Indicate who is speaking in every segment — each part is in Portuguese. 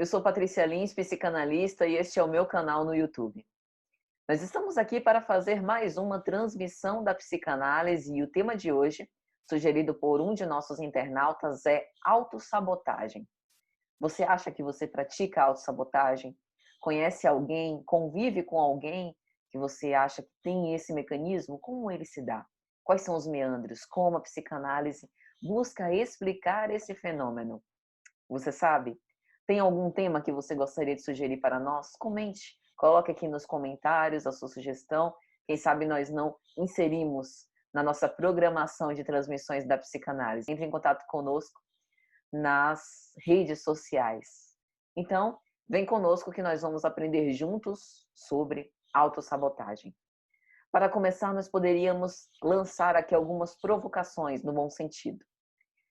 Speaker 1: Eu sou Patrícia Lins, psicanalista, e este é o meu canal no YouTube. Nós estamos aqui para fazer mais uma transmissão da psicanálise e o tema de hoje, sugerido por um de nossos internautas, é autossabotagem. Você acha que você pratica autossabotagem? Conhece alguém, convive com alguém que você acha que tem esse mecanismo? Como ele se dá? Quais são os meandros? Como a psicanálise busca explicar esse fenômeno? Você sabe? Tem algum tema que você gostaria de sugerir para nós? Comente, coloque aqui nos comentários a sua sugestão. Quem sabe nós não inserimos na nossa programação de transmissões da psicanálise. Entre em contato conosco nas redes sociais. Então, vem conosco que nós vamos aprender juntos sobre autossabotagem. Para começar, nós poderíamos lançar aqui algumas provocações no bom sentido.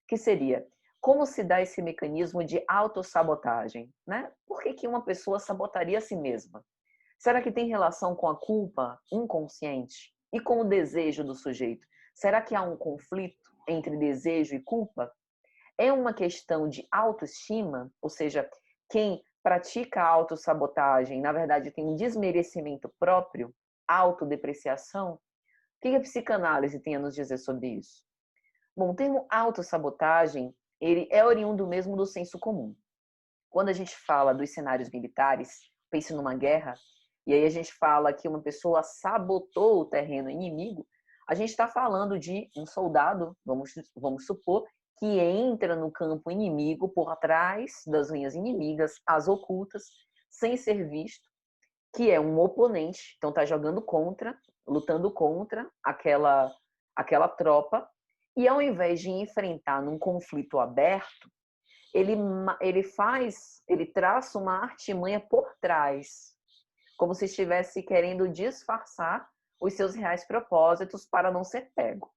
Speaker 1: Que seria: como se dá esse mecanismo de autossabotagem, né? Por que uma pessoa sabotaria a si mesma? Será que tem relação com a culpa inconsciente e com o desejo do sujeito? Será que há um conflito entre desejo e culpa? É uma questão de autoestima? Ou seja, quem pratica a autossabotagem, na verdade, tem um desmerecimento próprio, autodepreciação? O que a psicanálise tem a nos dizer sobre isso? Bom, o termo autossabotagem, ele é oriundo mesmo do senso comum. Quando a gente fala dos cenários militares, pense numa guerra, e aí a gente fala que uma pessoa sabotou o terreno inimigo, a gente está falando de um soldado, vamos supor, que entra no campo inimigo por trás das linhas inimigas, as ocultas, sem ser visto, que é um oponente, então está jogando contra, lutando contra aquela tropa, e ao invés de enfrentar num conflito aberto, ele traça uma artimanha por trás, como se estivesse querendo disfarçar os seus reais propósitos para não ser pego.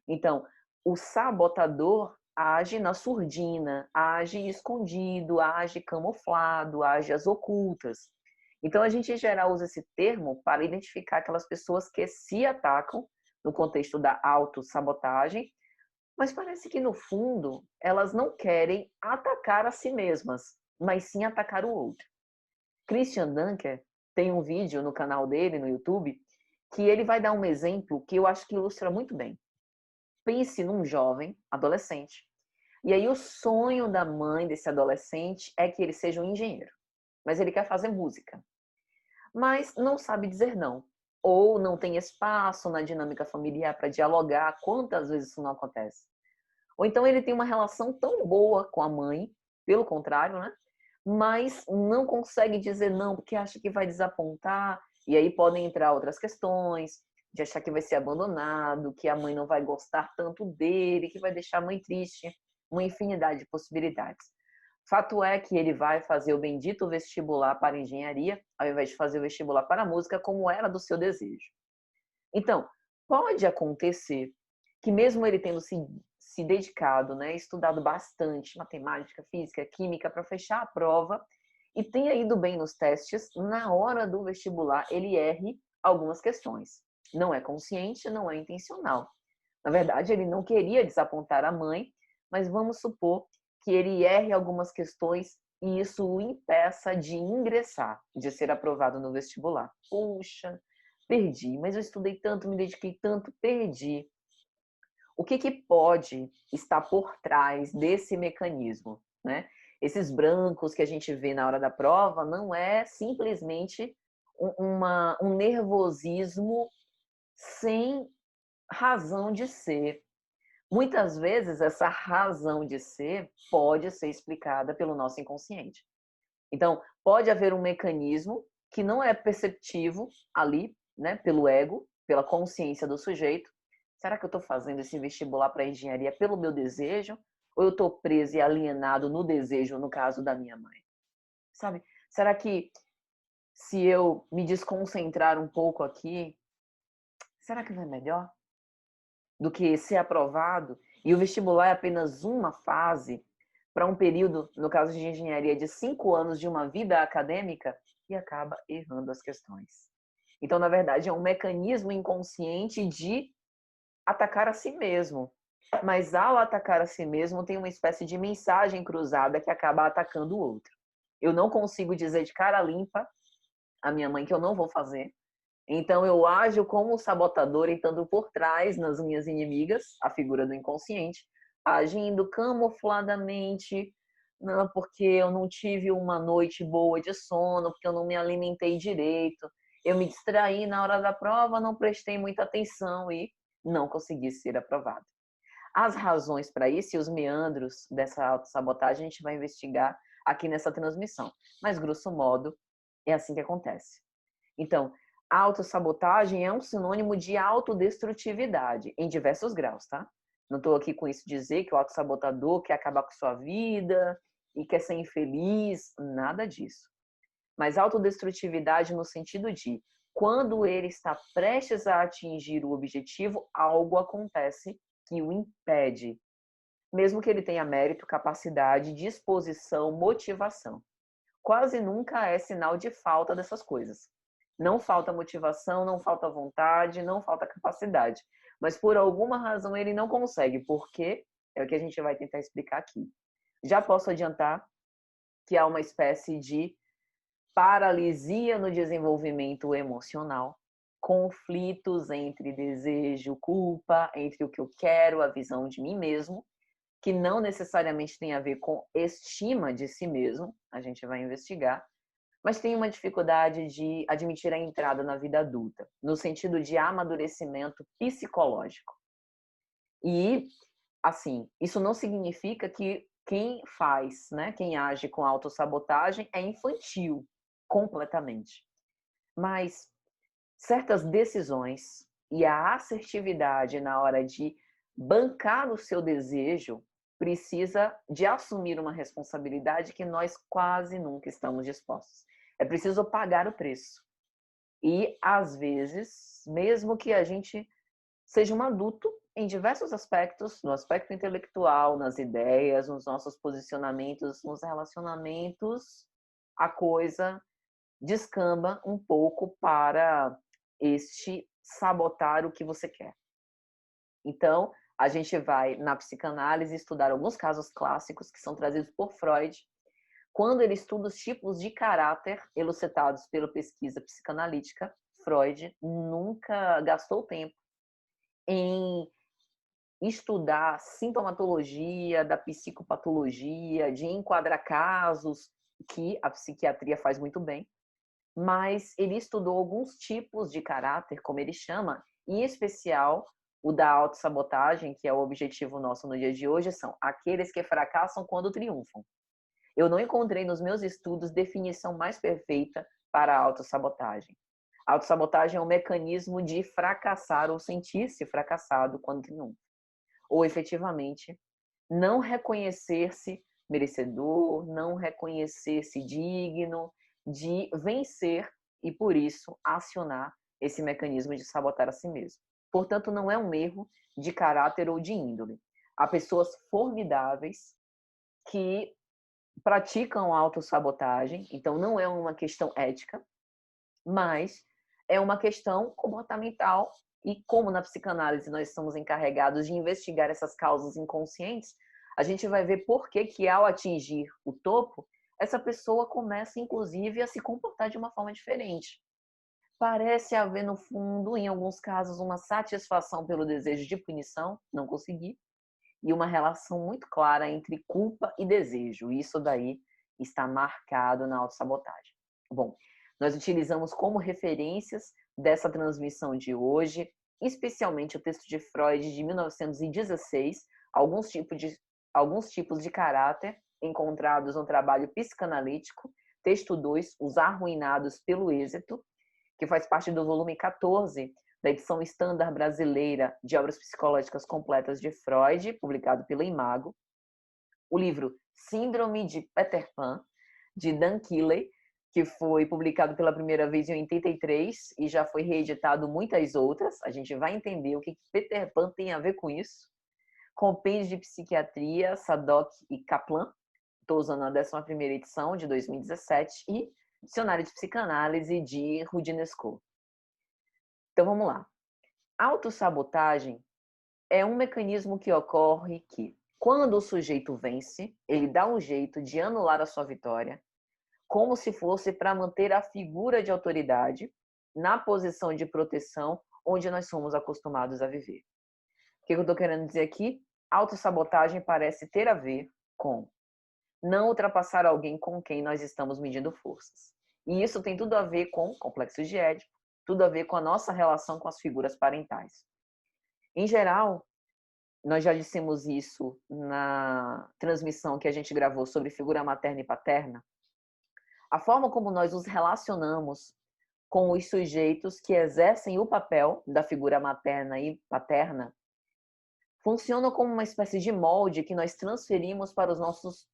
Speaker 1: Então, o sabotador age na surdina, age escondido, age camuflado, age às ocultas. Então, a gente, em geral, usa esse termo para identificar aquelas pessoas que se atacam no contexto da autossabotagem, mas parece que, no fundo, elas não querem atacar a si mesmas, mas sim atacar o outro. Christian Dunker tem um vídeo no canal dele, no YouTube, que ele vai dar um exemplo que eu acho que ilustra muito bem. Pense num jovem, adolescente, e aí o sonho da mãe desse adolescente é que ele seja um engenheiro, mas ele quer fazer música, mas não sabe dizer não, ou não tem espaço na dinâmica familiar para dialogar. Quantas vezes isso não acontece? Ou então ele tem uma relação tão boa com a mãe, pelo contrário, né? Mas não consegue dizer não porque acha que vai desapontar, e aí podem entrar outras questões, de achar que vai ser abandonado, que a mãe não vai gostar tanto dele, que vai deixar a mãe triste, uma infinidade de possibilidades. Fato é que ele vai fazer o bendito vestibular para engenharia, ao invés de fazer o vestibular para a música, como era do seu desejo. Então, pode acontecer que mesmo ele tendo se dedicado, né, estudado bastante matemática, física, química para fechar a prova e tenha ido bem nos testes, na hora do vestibular ele erre algumas questões. Não é consciente, não é intencional. Na verdade, ele não queria desapontar a mãe, mas vamos supor que ele erre algumas questões e isso o impeça de ingressar, de ser aprovado no vestibular. Puxa, perdi, mas eu estudei tanto, me dediquei tanto, perdi. O que pode estar por trás desse mecanismo, né? Esses brancos que a gente vê na hora da prova não é simplesmente um nervosismo sem razão de ser. Muitas vezes essa razão de ser pode ser explicada pelo nosso inconsciente. Então, pode haver um mecanismo que não é perceptivo ali, né, pelo ego, pela consciência do sujeito. Será que eu estou fazendo esse vestibular para engenharia pelo meu desejo? Ou eu estou preso e alienado no desejo, no caso da minha mãe? Sabe? Será que se eu me desconcentrar um pouco aqui, será que não é melhor do que ser aprovado? E o vestibular é apenas uma fase para um período, no caso de engenharia, de 5 anos de uma vida acadêmica, e acaba errando as questões. Então, na verdade, é um mecanismo inconsciente de atacar a si mesmo. Mas ao atacar a si mesmo, tem uma espécie de mensagem cruzada que acaba atacando o outro. Eu não consigo dizer de cara limpa à minha mãe que eu não vou fazer. Então eu ajo como sabotador, estando por trás nas minhas inimigas, a figura do inconsciente, agindo camufladamente, não, porque eu não tive uma noite boa de sono, porque eu não me alimentei direito, eu me distraí na hora da prova, não prestei muita atenção e não consegui ser aprovado. As razões para isso e os meandros dessa autossabotagem a gente vai investigar aqui nessa transmissão. Mas, grosso modo, é assim que acontece. Então, a autossabotagem é um sinônimo de autodestrutividade, em diversos graus, tá? Não estou aqui com isso dizer que o autossabotador quer acabar com sua vida e quer ser infeliz, nada disso. Mas autodestrutividade no sentido de, quando ele está prestes a atingir o objetivo, algo acontece que o impede, mesmo que ele tenha mérito, capacidade, disposição, motivação. Quase nunca é sinal de falta dessas coisas. Não falta motivação, não falta vontade, não falta capacidade. Mas por alguma razão ele não consegue. Por quê? É o que a gente vai tentar explicar aqui. Já posso adiantar que há uma espécie de paralisia no desenvolvimento emocional, conflitos entre desejo, culpa, entre o que eu quero, a visão de mim mesmo, que não necessariamente tem a ver com estima de si mesmo, a gente vai investigar, mas tem uma dificuldade de admitir a entrada na vida adulta, no sentido de amadurecimento psicológico. E, assim, isso não significa que quem faz, né, quem age com autossabotagem é infantil, completamente. Mas certas decisões e a assertividade na hora de bancar o seu desejo precisa de assumir uma responsabilidade que nós quase nunca estamos dispostos. É preciso pagar o preço. E, às vezes, mesmo que a gente seja um adulto em diversos aspectos, no aspecto intelectual, nas ideias, nos nossos posicionamentos, nos relacionamentos, a coisa descamba um pouco para este sabotar o que você quer. Então, a gente vai, na psicanálise, estudar alguns casos clássicos que são trazidos por Freud, quando ele estuda os tipos de caráter elucidados pela pesquisa psicanalítica. Freud nunca gastou tempo em estudar sintomatologia da psicopatologia, de enquadrar casos, que a psiquiatria faz muito bem, mas ele estudou alguns tipos de caráter, como ele chama, em especial o da autossabotagem, que é o objetivo nosso no dia de hoje, são aqueles que fracassam quando triunfam. Eu não encontrei nos meus estudos definição mais perfeita para a autossabotagem. A autossabotagem é um mecanismo de fracassar ou sentir-se fracassado quando triunfa. Ou, efetivamente, não reconhecer-se merecedor, não reconhecer-se digno de vencer e, por isso, acionar esse mecanismo de sabotar a si mesmo. Portanto, não é um erro de caráter ou de índole. Há pessoas formidáveis que praticam autossabotagem, então não é uma questão ética, mas é uma questão comportamental. E como na psicanálise nós estamos encarregados de investigar essas causas inconscientes, a gente vai ver por que ao atingir o topo, essa pessoa começa, inclusive, a se comportar de uma forma diferente. Parece haver, no fundo, em alguns casos, uma satisfação pelo desejo de punição, não conseguir, e uma relação muito clara entre culpa e desejo. Isso daí está marcado na autossabotagem. Bom, nós utilizamos como referências dessa transmissão de hoje, especialmente o texto de Freud de 1916, alguns tipos de caráter encontrados no trabalho psicanalítico, texto 2, Os Arruinados pelo Êxito, que faz parte do volume 14 da edição estándar brasileira de obras psicológicas completas de Freud, publicado pela Imago. O livro Síndrome de Peter Pan, de Dan Keeley, que foi publicado pela primeira vez em 83 e já foi reeditado muitas outras. A gente vai entender o que Peter Pan tem a ver com isso. Compêndio de Psiquiatria, Sadock e Kaplan, estou usando a 11ª edição, de 2017, e Dicionário de Psicanálise, de Rudinesco. Então, vamos lá. Autossabotagem é um mecanismo que ocorre que, quando o sujeito vence, ele dá um jeito de anular a sua vitória, como se fosse para manter a figura de autoridade na posição de proteção onde nós somos acostumados a viver. O que eu estou querendo dizer aqui? Autossabotagem parece ter a ver com não ultrapassar alguém com quem nós estamos medindo forças. E isso tem tudo a ver com complexo de Édipo, tudo a ver com a nossa relação com as figuras parentais. Em geral, nós já dissemos isso na transmissão que a gente gravou sobre figura materna e paterna. A forma como nós nos relacionamos com os sujeitos que exercem o papel da figura materna e paterna funciona como uma espécie de molde que nós transferimos para os nossos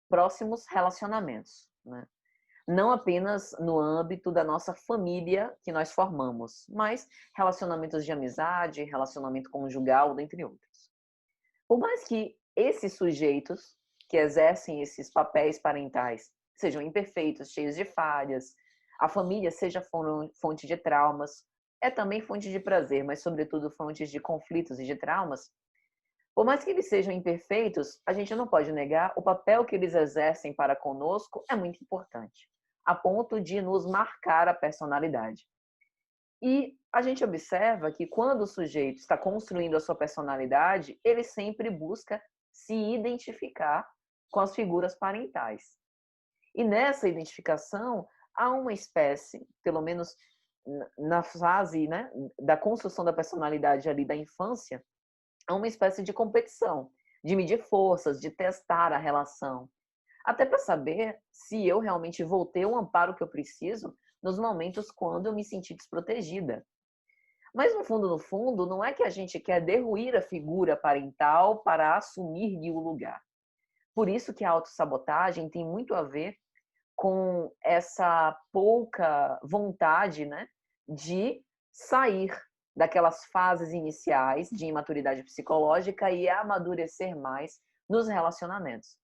Speaker 1: próximos relacionamentos, né? Não apenas no âmbito da nossa família que nós formamos, mas relacionamentos de amizade, relacionamento conjugal, dentre outros. Por mais que esses sujeitos que exercem esses papéis parentais sejam imperfeitos, cheios de falhas, a família seja fonte de traumas, é também fonte de prazer, mas sobretudo fonte de conflitos e de traumas. Por mais que eles sejam imperfeitos, a gente não pode negar o papel que eles exercem para conosco é muito importante, a ponto de nos marcar a personalidade. E a gente observa que quando o sujeito está construindo a sua personalidade, ele sempre busca se identificar com as figuras parentais. E nessa identificação, há uma espécie, pelo menos na fase, né, da construção da personalidade ali da infância, há uma espécie de competição, de medir forças, de testar a relação. Até para saber se eu realmente vou ter o amparo que eu preciso nos momentos quando eu me sentir desprotegida. Mas no fundo, não é que a gente quer derruir a figura parental para assumir-lhe o lugar. Por isso que a autossabotagem tem muito a ver com essa pouca vontade, né, de sair daquelas fases iniciais de imaturidade psicológica e amadurecer mais nos relacionamentos.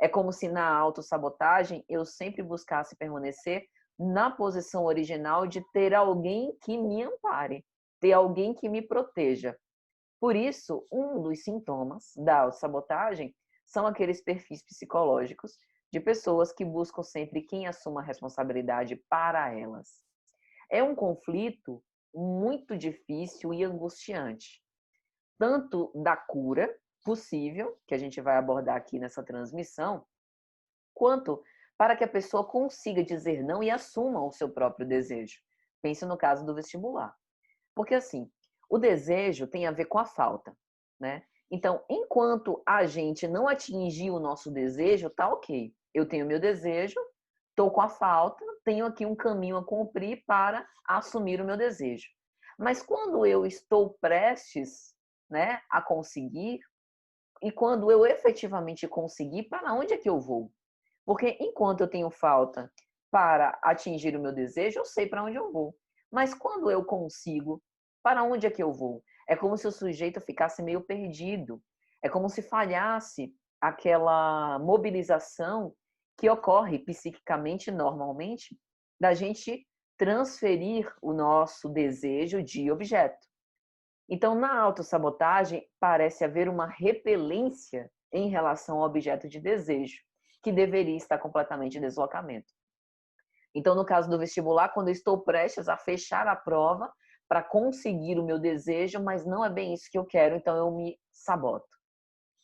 Speaker 1: É como se na autossabotagem eu sempre buscasse permanecer na posição original de ter alguém que me ampare, ter alguém que me proteja. Por isso, um dos sintomas da autossabotagem são aqueles perfis psicológicos de pessoas que buscam sempre quem assuma a responsabilidade para elas. É um conflito muito difícil e angustiante, tanto da cura possível, que a gente vai abordar aqui nessa transmissão, quanto para que a pessoa consiga dizer não e assuma o seu próprio desejo. Pense no caso do vestibular. Porque assim, o desejo tem a ver com a falta, né? Então, enquanto a gente não atingir o nosso desejo, tá ok. Eu tenho meu desejo, estou com a falta, tenho aqui um caminho a cumprir para assumir o meu desejo. Mas quando eu estou prestes, né, a conseguir, e quando eu efetivamente conseguir, para onde é que eu vou? Porque enquanto eu tenho falta para atingir o meu desejo, eu sei para onde eu vou. Mas quando eu consigo, para onde é que eu vou? É como se o sujeito ficasse meio perdido. É como se falhasse aquela mobilização que ocorre psiquicamente, normalmente, da gente transferir o nosso desejo de objeto. Então, na autossabotagem, parece haver uma repelência em relação ao objeto de desejo, que deveria estar completamente em deslocamento. Então, no caso do vestibular, quando eu estou prestes a fechar a prova para conseguir o meu desejo, mas não é bem isso que eu quero, então eu me saboto.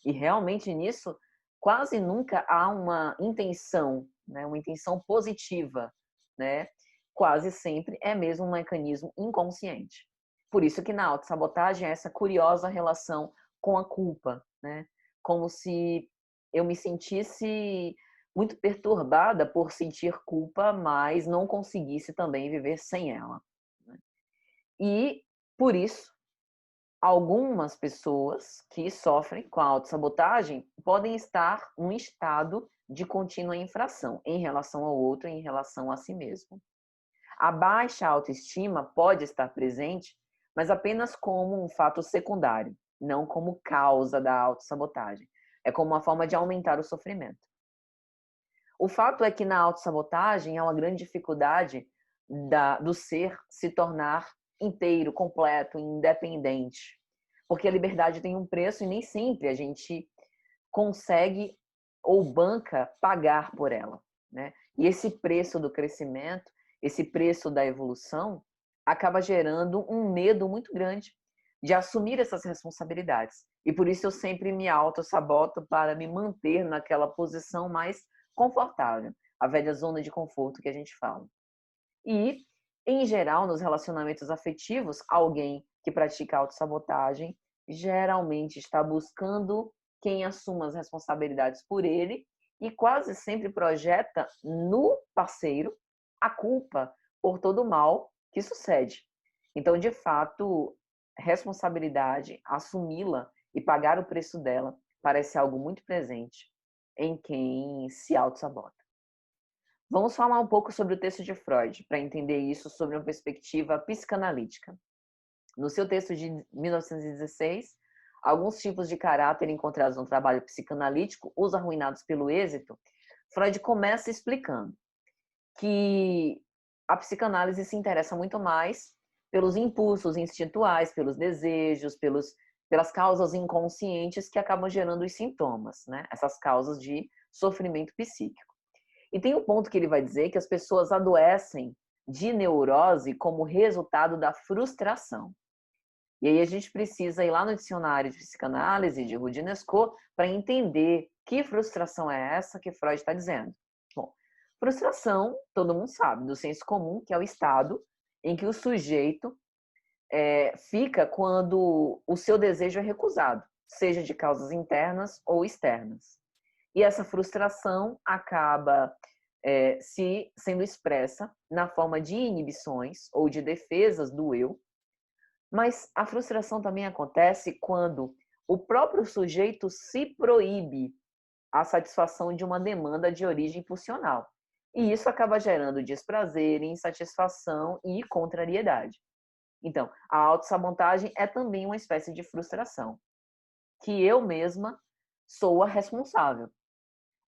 Speaker 1: E realmente nisso, quase nunca há uma intenção, né, uma intenção positiva, né? Quase sempre é mesmo um mecanismo inconsciente. Por isso que na autossabotagem é essa curiosa relação com a culpa, né? Como se eu me sentisse muito perturbada por sentir culpa, mas não conseguisse também viver sem ela, né? E, por isso, algumas pessoas que sofrem com a autossabotagem podem estar num estado de contínua infração em relação ao outro e em relação a si mesmo. A baixa autoestima pode estar presente, mas apenas como um fato secundário, não como causa da autossabotagem. É como uma forma de aumentar o sofrimento. O fato é que na autossabotagem há uma grande dificuldade do ser se tornar inteiro, completo, independente. Porque a liberdade tem um preço e nem sempre a gente consegue ou banca pagar por ela, né? E esse preço do crescimento, esse preço da evolução, acaba gerando um medo muito grande de assumir essas responsabilidades. E por isso eu sempre me auto-saboto para me manter naquela posição mais confortável, a velha zona de conforto que a gente fala. E, em geral, nos relacionamentos afetivos, alguém que pratica autossabotagem geralmente está buscando quem assuma as responsabilidades por ele e quase sempre projeta no parceiro a culpa por todo o mal que sucede. Então, de fato, responsabilidade, assumi-la e pagar o preço dela parece algo muito presente em quem se auto-sabota. Vamos falar um pouco sobre o texto de Freud, para entender isso sob uma perspectiva psicanalítica. No seu texto de 1916, alguns tipos de caráter encontrados no trabalho psicanalítico, os arruinados pelo êxito, Freud começa explicando que a psicanálise se interessa muito mais pelos impulsos instintuais, pelos desejos, pelas causas inconscientes que acabam gerando os sintomas, né? Essas causas de sofrimento psíquico. E tem um ponto que ele vai dizer que as pessoas adoecem de neurose como resultado da frustração. E aí a gente precisa ir lá no dicionário de psicanálise de Roudinesco para entender que frustração é essa que Freud está dizendo. Bom, frustração, todo mundo sabe, do senso comum, que é o estado em que o sujeito fica quando o seu desejo é recusado, seja de causas internas ou externas. E essa frustração acaba sendo expressa na forma de inibições ou de defesas do eu, mas a frustração também acontece quando o próprio sujeito se proíbe a satisfação de uma demanda de origem pulsional. E isso acaba gerando desprazer, insatisfação e contrariedade. Então, a autossabotagem é também uma espécie de frustração, que eu mesma sou a responsável.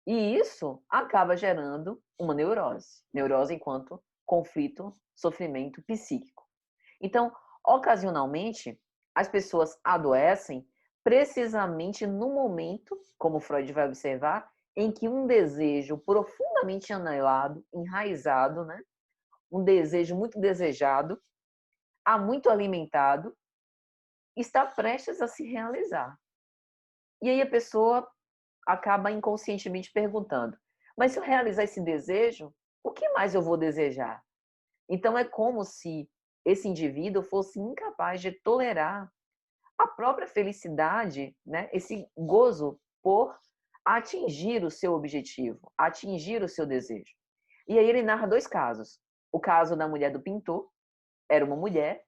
Speaker 1: E isso acaba gerando uma neurose. Neurose enquanto conflito, sofrimento psíquico. Então, ocasionalmente, as pessoas adoecem precisamente no momento, como Freud vai observar, em que um desejo profundamente anelado, enraizado, né? Um desejo muito desejado, muito alimentado, está prestes a se realizar. E aí a pessoa acaba inconscientemente perguntando: mas se eu realizar esse desejo, o que mais eu vou desejar? Então é como se esse indivíduo fosse incapaz de tolerar a própria felicidade, né? Esse gozo por atingir o seu objetivo, atingir o seu desejo. E aí ele narra dois casos. O caso da mulher do pintor, era uma mulher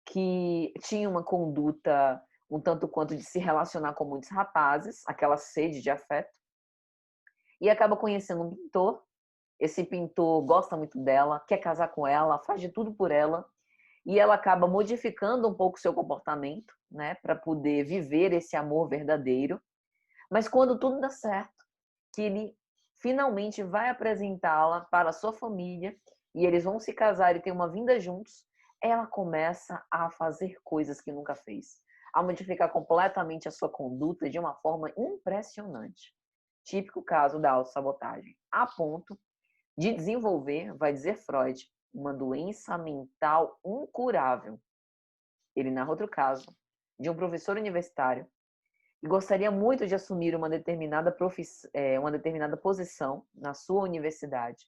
Speaker 1: que tinha uma conduta um tanto quanto de se relacionar com muitos rapazes, aquela sede de afeto, e acaba conhecendo um pintor. Esse pintor gosta muito dela, quer casar com ela, faz de tudo por ela, e ela acaba modificando um pouco seu comportamento, né, para poder viver esse amor verdadeiro. Mas quando tudo dá certo, que ele finalmente vai apresentá-la para a sua família e eles vão se casar e ter uma vinda juntos, ela começa a fazer coisas que nunca fez, a modificar completamente a sua conduta de uma forma impressionante. Típico caso da autossabotagem, a ponto de desenvolver, vai dizer Freud, uma doença mental incurável. Ele narra outro caso de um professor universitário e gostaria muito de assumir uma determinada posição na sua universidade.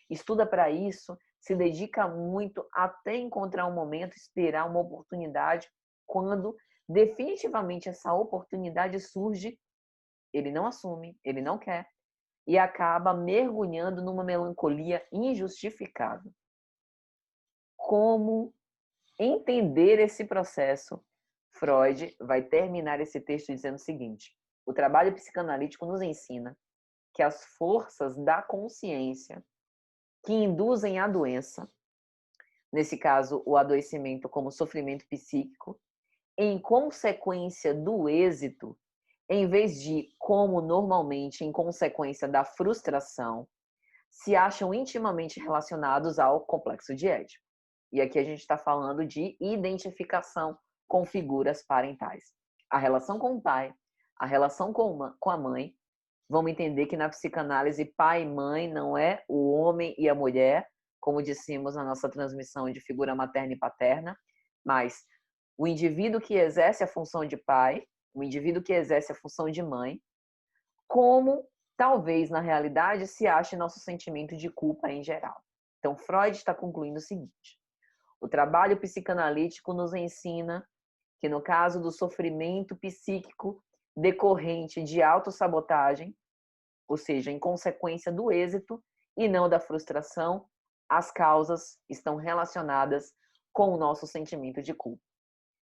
Speaker 1: Estuda para isso, se dedica muito até encontrar um momento, esperar uma oportunidade. Quando definitivamente essa oportunidade surge, ele não assume, ele não quer e acaba mergulhando numa melancolia injustificável. Como entender esse processo? Freud vai terminar esse texto dizendo o seguinte: o trabalho psicanalítico nos ensina que as forças da consciência que induzem a doença, nesse caso o adoecimento como sofrimento psíquico, em consequência do êxito, em vez de, como normalmente, em consequência da frustração, se acham intimamente relacionados ao complexo de Édipo. E aqui a gente está falando de identificação com figuras parentais. A relação com o pai, a relação com a mãe, Vamos entender que na psicanálise pai e mãe não é o homem e a mulher, como dissemos na nossa transmissão de figura materna e paterna, mas o indivíduo que exerce a função de pai, o indivíduo que exerce a função de mãe, como talvez na realidade se ache nosso sentimento de culpa em geral. Então Freud está concluindo o seguinte: o trabalho psicanalítico nos ensina que no caso do sofrimento psíquico decorrente de autossabotagem, ou seja, em consequência do êxito e não da frustração, as causas estão relacionadas com o nosso sentimento de culpa.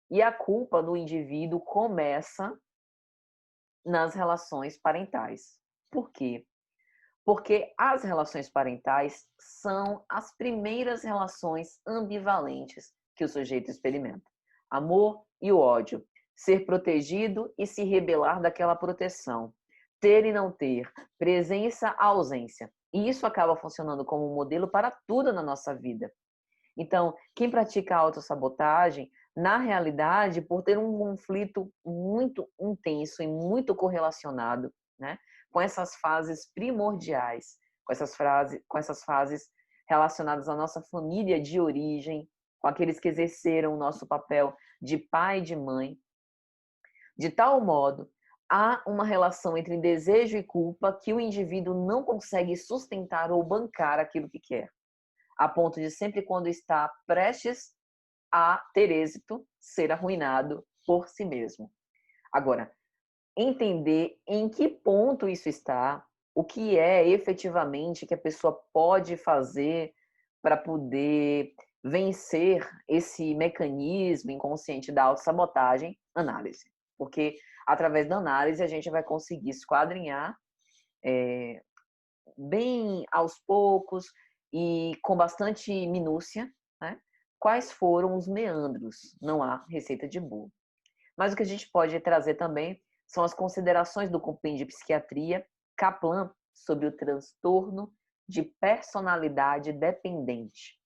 Speaker 1: E a culpa do indivíduo começa nas relações parentais. Por quê? Porque as relações parentais são as primeiras relações ambivalentes que o sujeito experimenta. Amor e o ódio. Ser protegido e se rebelar daquela proteção. Ter e não ter. Presença, ausência. E isso acaba funcionando como um modelo para tudo na nossa vida. Então, quem pratica a autossabotagem, na realidade, por ter um conflito muito intenso e muito correlacionado, né, com essas fases primordiais, com essas fases relacionadas à nossa família de origem, com aqueles que exerceram o nosso papel de pai e de mãe, de tal modo, há uma relação entre desejo e culpa que o indivíduo não consegue sustentar ou bancar aquilo que quer, a ponto de sempre quando está prestes a ter êxito, ser arruinado por si mesmo. Agora, entender em que ponto isso está, o que é efetivamente que a pessoa pode fazer para poder vencer esse mecanismo inconsciente da autossabotagem, análise. Porque através da análise a gente vai conseguir esquadrinhar bem aos poucos e com bastante minúcia, né, quais foram os meandros. Não há receita de bolo. Mas o que a gente pode trazer também são as considerações do compêndio de psiquiatria Kaplan sobre o transtorno de personalidade dependente.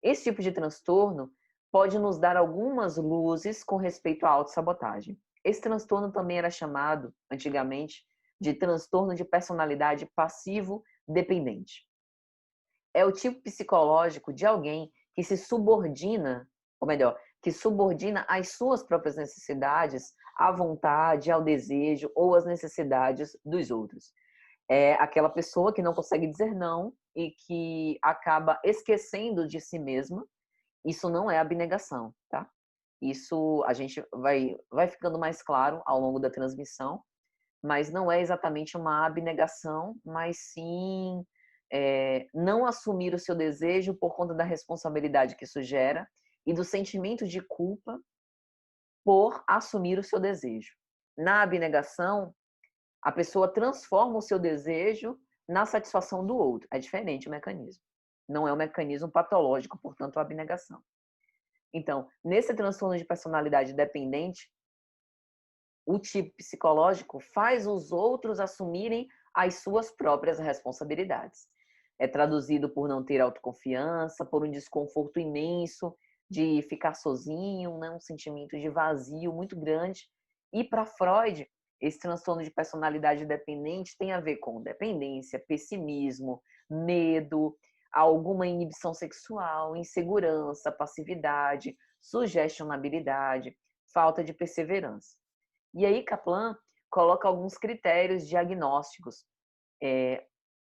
Speaker 1: Esse tipo de transtorno pode nos dar algumas luzes com respeito à autossabotagem. Esse transtorno também era chamado, antigamente, de transtorno de personalidade passivo-dependente. É o tipo psicológico de alguém que se subordina, ou melhor, que subordina as suas próprias necessidades à vontade, ao desejo ou às necessidades dos outros. É aquela pessoa que não consegue dizer não e que acaba esquecendo de si mesma. Isso não é abnegação, tá? Isso a gente vai ficando mais claro ao longo da transmissão, mas não é exatamente uma abnegação, mas sim não assumir o seu desejo por conta da responsabilidade que isso gera e do sentimento de culpa por assumir o seu desejo. Na abnegação, a pessoa transforma o seu desejo na satisfação do outro. É diferente o mecanismo. Não é um mecanismo patológico, portanto, a abnegação. Então, nesse transtorno de personalidade dependente, o tipo psicológico faz os outros assumirem as suas próprias responsabilidades. É traduzido por não ter autoconfiança, por um desconforto imenso de ficar sozinho, né? Um sentimento de vazio muito grande. E para Freud, esse transtorno de personalidade dependente tem a ver com dependência, pessimismo, medo, alguma inibição sexual, insegurança, passividade, sugestionabilidade, falta de perseverança. E aí Kaplan coloca alguns critérios diagnósticos.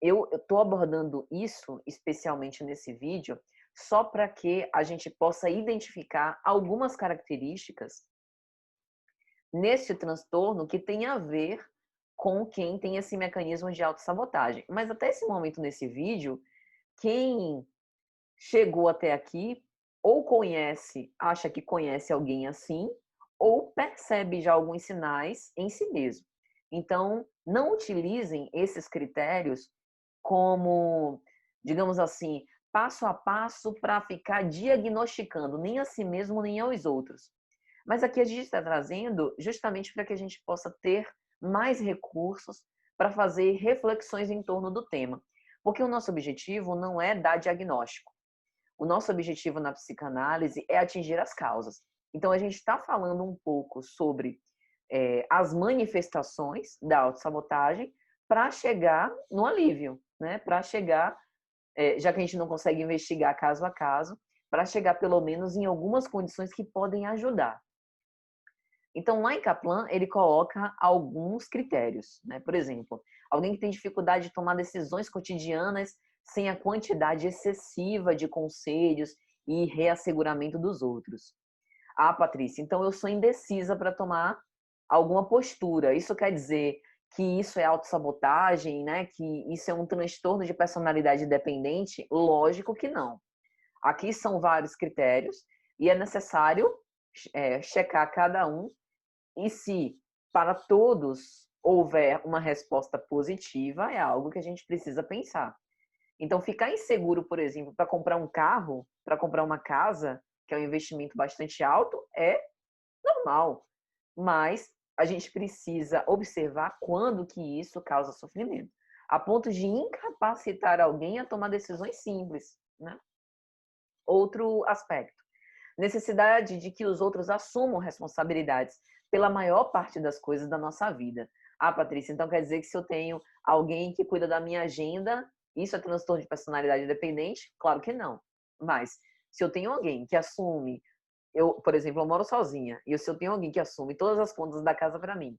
Speaker 1: Eu estou abordando isso especialmente nesse vídeo só para que a gente possa identificar algumas características neste transtorno que tem a ver com quem tem esse mecanismo de autossabotagem. Mas até esse momento nesse vídeo, quem chegou até aqui ou acha que conhece alguém assim, ou percebe já alguns sinais em si mesmo. Então, não utilizem esses critérios como, digamos assim, passo a passo para ficar diagnosticando nem a si mesmo nem aos outros. Mas aqui a gente está trazendo justamente para que a gente possa ter mais recursos para fazer reflexões em torno do tema. Porque o nosso objetivo não é dar diagnóstico. O nosso objetivo na psicanálise é atingir as causas. Então, a gente está falando um pouco sobre as manifestações da autossabotagem, para chegar no alívio, né? Para chegar, já que a gente não consegue investigar caso a caso, para chegar pelo menos em algumas condições que podem ajudar. Então, lá em Kaplan, ele coloca alguns critérios, né? Por exemplo, alguém que tem dificuldade de tomar decisões cotidianas sem a quantidade excessiva de conselhos e reasseguramento dos outros. Ah, Patrícia, então eu sou indecisa para tomar alguma postura. Isso quer dizer que isso é autossabotagem, né? Que isso é um transtorno de personalidade dependente? Lógico que não. Aqui são vários critérios e é necessário checar cada um, e se para todos houver uma resposta positiva, é algo que a gente precisa pensar. Então, ficar inseguro, por exemplo, para comprar um carro, para comprar uma casa, que é um investimento bastante alto, é normal. Mas a gente precisa observar quando que isso causa sofrimento, a ponto de incapacitar alguém a tomar decisões simples, né? Outro aspecto: necessidade de que os outros assumam responsabilidades pela maior parte das coisas da nossa vida. Ah, Patrícia, então quer dizer que se eu tenho alguém que cuida da minha agenda, isso é transtorno de personalidade dependente? Claro que não. Mas se eu tenho alguém que assume, por exemplo, eu moro sozinha, e se eu tenho alguém que assume todas as contas da casa para mim,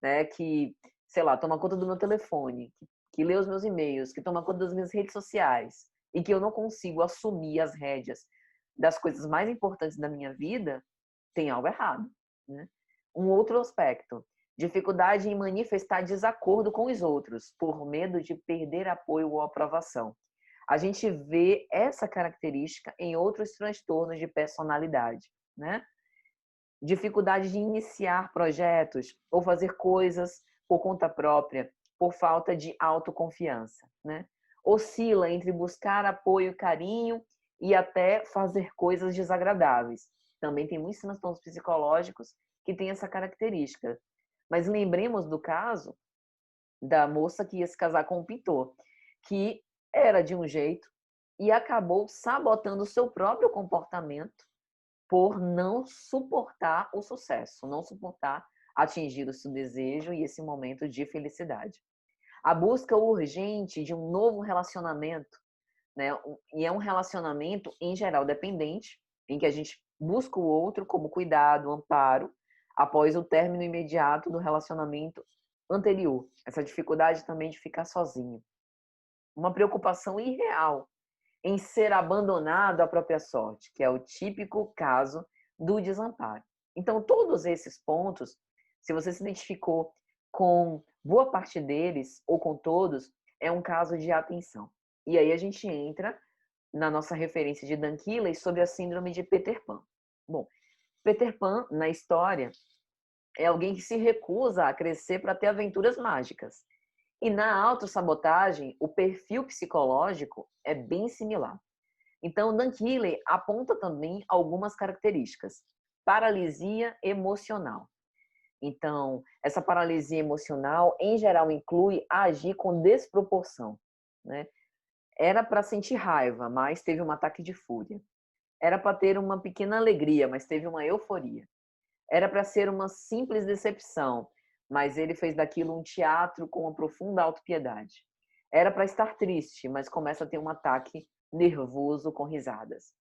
Speaker 1: né, que, sei lá, toma conta do meu telefone, que lê os meus e-mails, que toma conta das minhas redes sociais, e que eu não consigo assumir as rédeas das coisas mais importantes da minha vida, tem algo errado, né? Um outro aspecto: dificuldade em manifestar desacordo com os outros, por medo de perder apoio ou aprovação. A gente vê essa característica em outros transtornos de personalidade, né? Dificuldade de iniciar projetos ou fazer coisas por conta própria, por falta de autoconfiança, né? Oscila entre buscar apoio e carinho e até fazer coisas desagradáveis. Também tem muitos transtornos psicológicos que têm essa característica. Mas lembremos do caso da moça que ia se casar com um pintor, que era de um jeito e acabou sabotando o seu próprio comportamento por não suportar o sucesso, não suportar atingir o seu desejo e esse momento de felicidade. A busca urgente de um novo relacionamento, né? E é um relacionamento, em geral, dependente, em que a gente busca o outro como cuidado, amparo, após o término imediato do relacionamento anterior. Essa dificuldade também de ficar sozinho. Uma preocupação irreal em ser abandonado à própria sorte, que é o típico caso do desamparo. Então, todos esses pontos, se você se identificou com boa parte deles ou com todos, é um caso de atenção. E aí a gente entra na nossa referência de Dan Keeley sobre a síndrome de Peter Pan. Bom, Peter Pan, na história, é alguém que se recusa a crescer para ter aventuras mágicas. E na autossabotagem, o perfil psicológico é bem similar. Então, Dan Keeley aponta também algumas características. Paralisia emocional. Então, essa paralisia emocional, em geral, inclui agir com desproporção, né? Era para sentir raiva, mas teve um ataque de fúria. Era para ter uma pequena alegria, mas teve uma euforia. Era para ser uma simples decepção, mas ele fez daquilo um teatro com uma profunda autopiedade. Era para estar triste, mas começa a ter um ataque nervoso com risadas.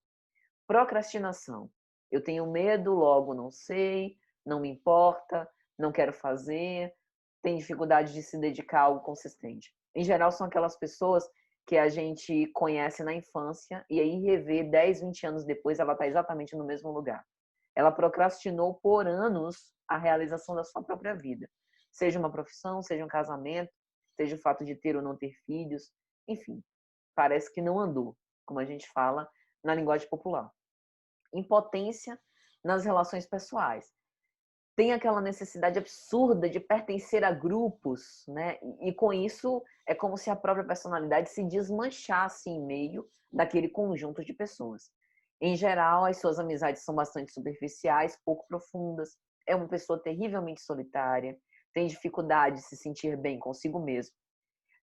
Speaker 1: Procrastinação. Eu tenho medo, logo não sei, não me importa, não quero fazer, tem dificuldade de se dedicar a algo consistente. Em geral, são aquelas pessoas que a gente conhece na infância e aí revê 10, 20 anos depois, ela está exatamente no mesmo lugar. Ela procrastinou por anos a realização da sua própria vida. Seja uma profissão, seja um casamento, seja o fato de ter ou não ter filhos, enfim, parece que não andou, como a gente fala na linguagem popular. Impotência nas relações pessoais. Tem aquela necessidade absurda de pertencer a grupos, né? E com isso é como se a própria personalidade se desmanchasse em meio daquele conjunto de pessoas. Em geral, as suas amizades são bastante superficiais, pouco profundas. É uma pessoa terrivelmente solitária, tem dificuldade de se sentir bem consigo mesmo.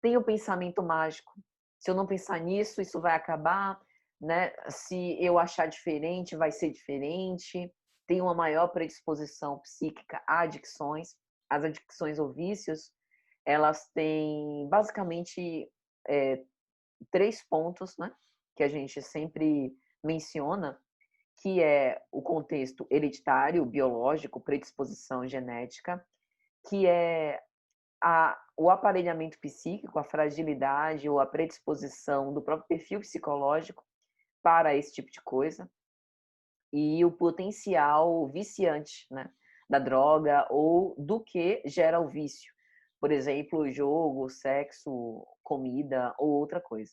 Speaker 1: Tem o pensamento mágico. Se eu não pensar nisso, isso vai acabar, né? Se eu achar diferente, vai ser diferente. Tem uma maior predisposição psíquica a adicções. As adicções ou vícios elas têm basicamente 3 pontos, né, que a gente sempre menciona, que é o contexto hereditário, biológico, predisposição genética, que é o aparelhamento psíquico, a fragilidade ou a predisposição do próprio perfil psicológico para esse tipo de coisa, e o potencial viciante, né, da droga ou do que gera o vício. Por exemplo, jogo, sexo, comida ou outra coisa.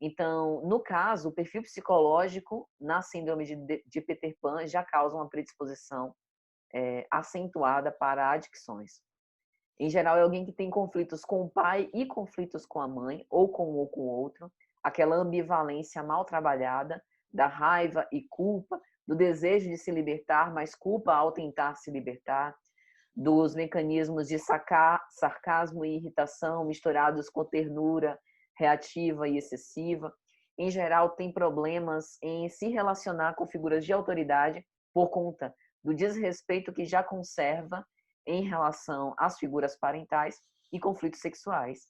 Speaker 1: Então, no caso, o perfil psicológico na síndrome de Peter Pan já causa uma predisposição acentuada para adicções. Em geral, é alguém que tem conflitos com o pai e conflitos com a mãe, ou com um ou com o outro, aquela ambivalência mal trabalhada da raiva e culpa, do desejo de se libertar, mas culpa ao tentar se libertar, dos mecanismos de sarcasmo e irritação misturados com ternura reativa e excessiva. Em geral, tem problemas em se relacionar com figuras de autoridade por conta do desrespeito que já conserva em relação às figuras parentais e conflitos sexuais,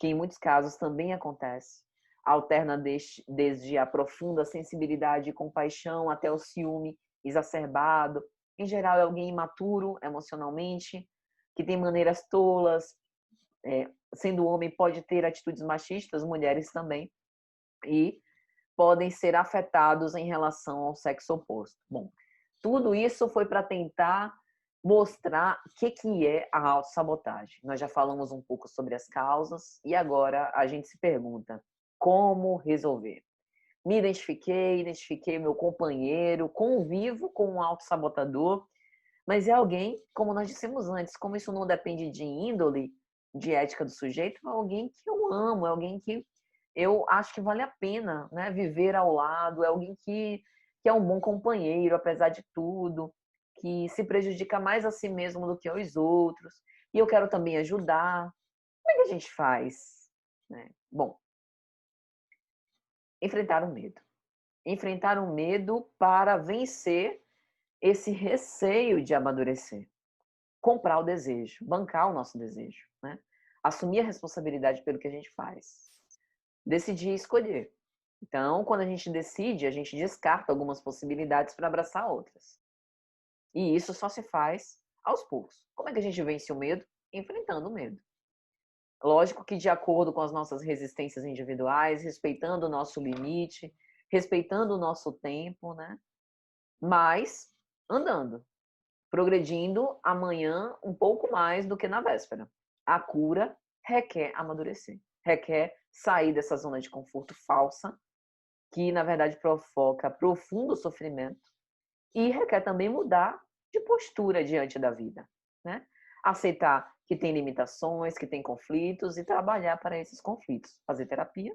Speaker 1: que em muitos casos também acontece. Alterna desde a profunda sensibilidade e compaixão até o ciúme exacerbado. Em geral, é alguém imaturo emocionalmente, que tem maneiras tolas, sendo homem pode ter atitudes machistas, mulheres também, e podem ser afetados em relação ao sexo oposto. Bom, tudo isso foi para tentar mostrar o que é a autossabotagem. Nós já falamos um pouco sobre as causas e agora a gente se pergunta como resolver. Me identifiquei meu companheiro, convivo com um autossabotador, mas é alguém, como nós dissemos antes, como isso não depende de índole, de ética do sujeito, é alguém que eu amo, é alguém que eu acho que vale a pena, né, viver ao lado, é alguém que é um bom companheiro, apesar de tudo, que se prejudica mais a si mesmo do que aos outros, e eu quero também ajudar. Como é que a gente faz? Né? Bom, enfrentar o medo. Enfrentar o medo para vencer esse receio de amadurecer. Comprar o desejo, bancar o nosso desejo, né? Assumir a responsabilidade pelo que a gente faz. Decidir escolher. Então, quando a gente decide, a gente descarta algumas possibilidades para abraçar outras. E isso só se faz aos poucos. Como é que a gente vence o medo? Enfrentando o medo. Lógico que de acordo com as nossas resistências individuais, respeitando o nosso limite, respeitando o nosso tempo, né? Mas andando, progredindo amanhã um pouco mais do que na véspera. A cura requer amadurecer, requer sair dessa zona de conforto falsa, que na verdade provoca profundo sofrimento, e requer também mudar de postura diante da vida, né? Aceitar que tem limitações, que tem conflitos e trabalhar para esses conflitos, fazer terapia,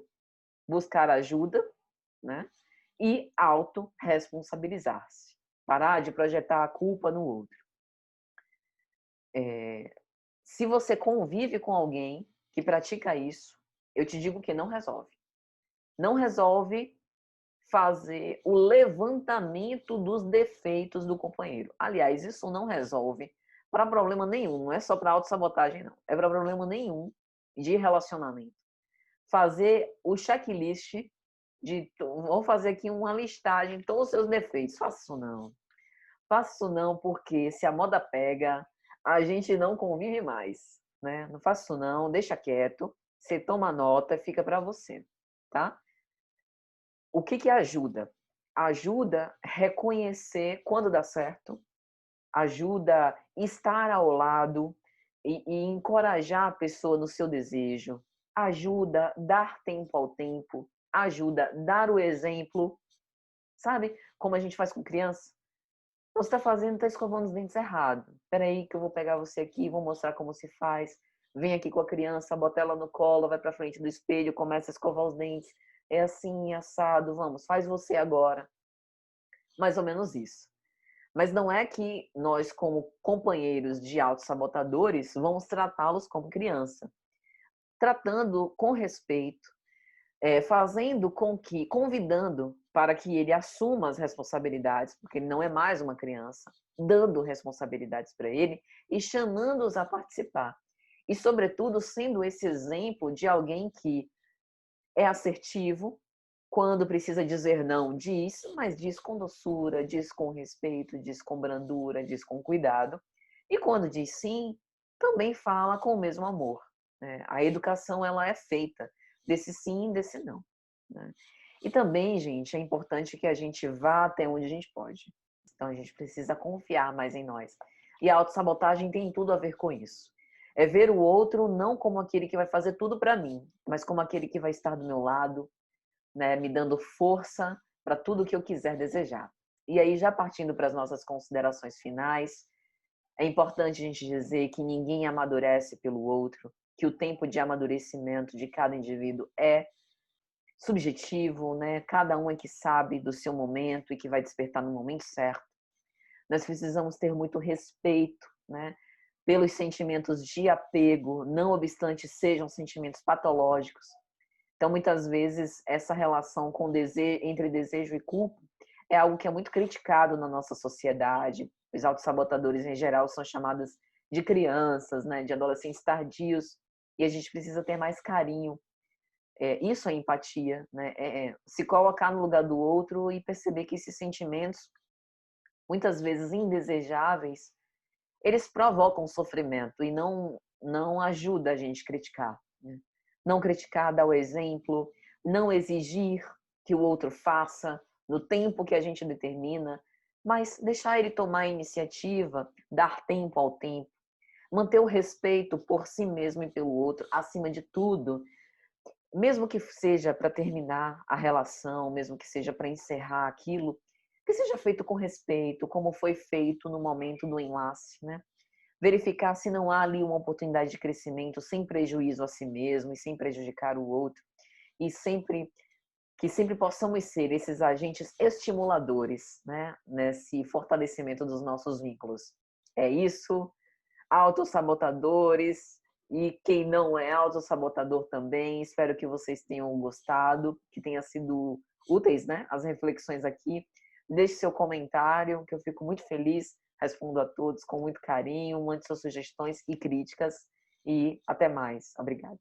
Speaker 1: buscar ajuda, né? E autorresponsabilizar-se, parar de projetar a culpa no outro. Se você convive com alguém que pratica isso, eu te digo que não resolve. Não resolve fazer o levantamento dos defeitos do companheiro. Aliás, isso não resolve para problema nenhum, não é só para autossabotagem, não. É para problema nenhum de relacionamento. Fazer o checklist vou fazer aqui uma listagem de todos os seus defeitos. Faça isso não. Faça isso não, porque se a moda pega, a gente não convive mais, né? Não faça isso não, deixa quieto, você toma nota, fica para você, tá? O que ajuda? Ajuda reconhecer quando dá certo, ajuda estar ao lado e encorajar a pessoa no seu desejo, ajuda dar tempo ao tempo, ajuda dar o exemplo, sabe? Como a gente faz com criança. Você está fazendo, está escovando os dentes errado. Espera aí que eu vou pegar você aqui, vou mostrar como se faz. Vem aqui com a criança, bota ela no colo, vai para frente do espelho, começa a escovar os dentes. É assim, assado, vamos, faz você agora. Mais ou menos isso. Mas não é que nós, como companheiros de autossabotadores, vamos tratá-los como criança. Tratando com respeito, fazendo com que, convidando para que ele assuma as responsabilidades, porque ele não é mais uma criança, dando responsabilidades para ele e chamando-os a participar. E, sobretudo, sendo esse exemplo de alguém que é assertivo, quando precisa dizer não, diz, mas diz com doçura, diz com respeito, diz com brandura, diz com cuidado. E quando diz sim, também fala com o mesmo amor, né? A educação, ela é feita desse sim e desse não, né? E também, gente, é importante que a gente vá até onde a gente pode. Então, a gente precisa confiar mais em nós. E a autossabotagem tem tudo a ver com isso. É ver o outro não como aquele que vai fazer tudo para mim, mas como aquele que vai estar do meu lado, né, me dando força para tudo que eu quiser desejar. E aí, já partindo para as nossas considerações finais, é importante a gente dizer que ninguém amadurece pelo outro, que o tempo de amadurecimento de cada indivíduo é subjetivo, né? Cada um é que sabe do seu momento e que vai despertar no momento certo. Nós precisamos ter muito respeito, né, pelos sentimentos de apego, não obstante sejam sentimentos patológicos. Então, muitas vezes, essa relação entre desejo e culpa é algo que é muito criticado na nossa sociedade. Os autossabotadores, em geral, são chamados de crianças, né, de adolescentes tardios, e a gente precisa ter mais carinho. Isso é empatia, né? Se colocar no lugar do outro e perceber que esses sentimentos, muitas vezes indesejáveis, eles provocam sofrimento e não ajuda a gente a criticar, né? Não criticar, dar o exemplo, não exigir que o outro faça no tempo que a gente determina, mas deixar ele tomar a iniciativa, dar tempo ao tempo, manter o respeito por si mesmo e pelo outro, acima de tudo, mesmo que seja para terminar a relação, mesmo que seja para encerrar aquilo, que seja feito com respeito, como foi feito no momento do enlace, né? Verificar se não há ali uma oportunidade de crescimento sem prejuízo a si mesmo e sem prejudicar o outro. E sempre possamos ser esses agentes estimuladores, né? Nesse fortalecimento dos nossos vínculos. É isso, autossabotadores e quem não é autossabotador também. Espero que vocês tenham gostado, que tenha sido úteis, né, as reflexões aqui. Deixe seu comentário, que eu fico muito feliz, respondo a todos com muito carinho, mande suas sugestões e críticas e até mais. Obrigada.